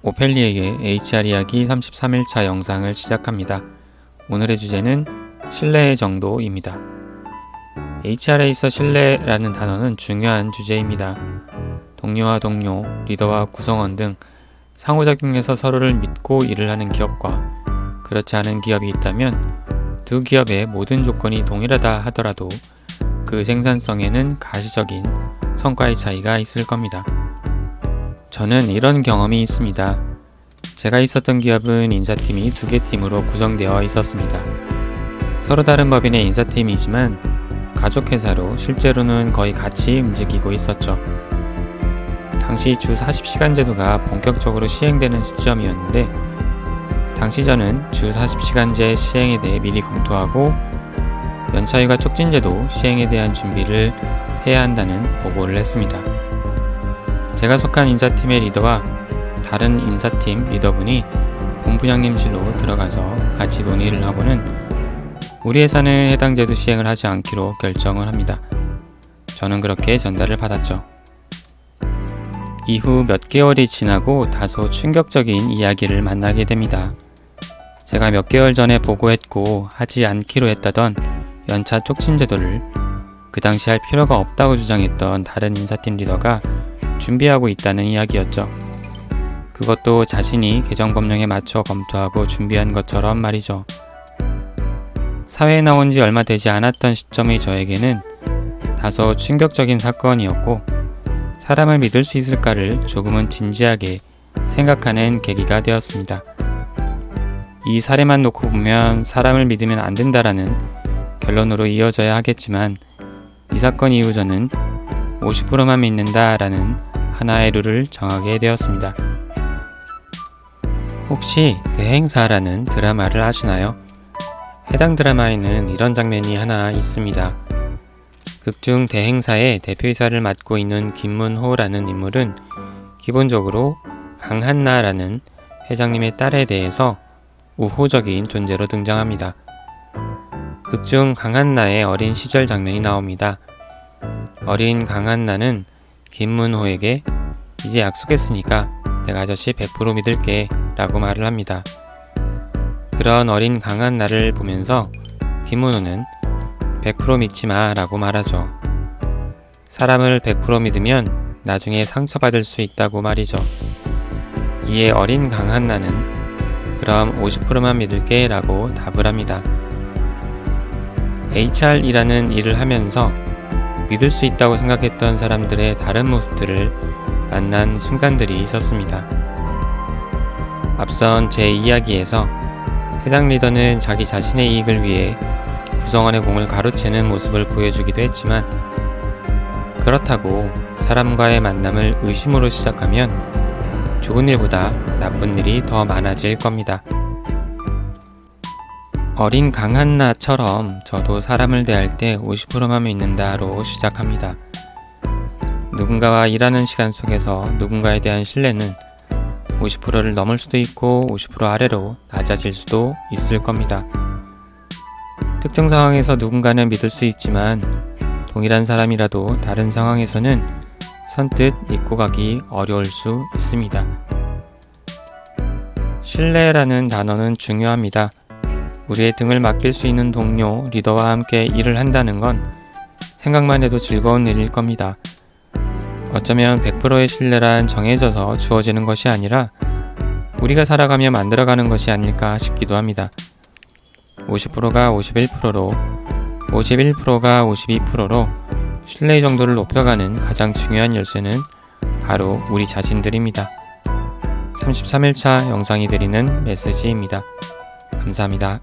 오펠리에게 HR 이야기 33일차 영상을 시작합니다. 오늘의 주제는 신뢰의 정도입니다. HR에 있어 신뢰라는 단어는 중요한 주제입니다. 동료와 동료, 리더와 구성원 등 상호작용해서 서로를 믿고 일을 하는 기업과 그렇지 않은 기업이 있다면 두 기업의 모든 조건이 동일하다 하더라도 그 생산성에는 가시적인 성과의 차이가 있을 겁니다. 저는 이런 경험이 있습니다. 제가 있었던 기업은 인사팀이 2개 팀으로 구성되어 있었습니다. 서로 다른 법인의 인사팀이지만 가족회사로 실제로는 거의 같이 움직이고 있었죠. 당시 주 40시간 제도가 본격적으로 시행되는 시점이었는데 당시 저는 주 40시간제 시행에 대해 미리 검토하고 연차휴가 촉진제도 시행에 대한 준비를 해야 한다는 보고를 했습니다. 제가 속한 인사팀의 리더와 다른 인사팀 리더분이 본부장님실로 들어가서 같이 논의를 하고는 우리 회사는 해당 제도 시행을 하지 않기로 결정을 합니다. 저는 그렇게 전달을 받았죠. 이후 몇 개월이 지나고 다소 충격적인 이야기를 만나게 됩니다. 제가 몇 개월 전에 보고했고 하지 않기로 했다던 연차 촉진 제도를 그 당시 할 필요가 없다고 주장했던 다른 인사팀 리더가 준비하고 있다는 이야기였죠. 그것도 자신이 개정법령에 맞춰 검토하고 준비한 것처럼 말이죠. 사회에 나온 지 얼마 되지 않았던 시점의 저에게는 다소 충격적인 사건이었고 사람을 믿을 수 있을까를 조금은 진지하게 생각하는 계기가 되었습니다. 이 사례만 놓고 보면 사람을 믿으면 안 된다라는 결론으로 이어져야 하겠지만 이 사건 이후 저는 50%만 믿는다라는 하나의 룰을 정하게 되었습니다. 혹시 대행사라는 드라마를 아시나요? 해당 드라마에는 이런 장면이 하나 있습니다. 극중 대행사의 대표이사를 맡고 있는 김문호라는 인물은 기본적으로 강한나라는 회장님의 딸에 대해서 우호적인 존재로 등장합니다. 극중 강한나의 어린 시절 장면이 나옵니다. 어린 강한나는 김문호에게 이제 약속했으니까 내가 아저씨 100% 믿을게 라고 말을 합니다. 그런 어린 강한나를 보면서 김문호는 100% 믿지 마 라고 말하죠. 사람을 100% 믿으면 나중에 상처받을 수 있다고 말이죠. 이에 어린 강한나는 그럼 50%만 믿을게 라고 답을 합니다. HR이라는 일을 하면서 믿을 수 있다고 생각했던 사람들의 다른 모습들을 만난 순간들이 있었습니다. 앞선 제 이야기에서 해당 리더는 자기 자신의 이익을 위해 구성원의 공을 가로채는 모습을 보여주기도 했지만 그렇다고 사람과의 만남을 의심으로 시작하면 좋은 일보다 나쁜 일이 더 많아질 겁니다. 어린 강한나처럼 저도 사람을 대할 때 50%만 믿는다로 시작합니다. 누군가와 일하는 시간 속에서 누군가에 대한 신뢰는 50%를 넘을 수도 있고 50% 아래로 낮아질 수도 있을 겁니다. 특정 상황에서 누군가는 믿을 수 있지만 동일한 사람이라도 다른 상황에서는 선뜻 믿고 가기 어려울 수 있습니다. 신뢰라는 단어는 중요합니다. 우리의 등을 맡길 수 있는 동료, 리더와 함께 일을 한다는 건 생각만 해도 즐거운 일일 겁니다. 어쩌면 100%의 신뢰란 정해져서 주어지는 것이 아니라 우리가 살아가며 만들어가는 것이 아닐까 싶기도 합니다. 50%가 51%로, 51%가 52%로 신뢰의 정도를 높여가는 가장 중요한 열쇠는 바로 우리 자신들입니다. 33일차 영상이 드리는 메시지입니다. 감사합니다.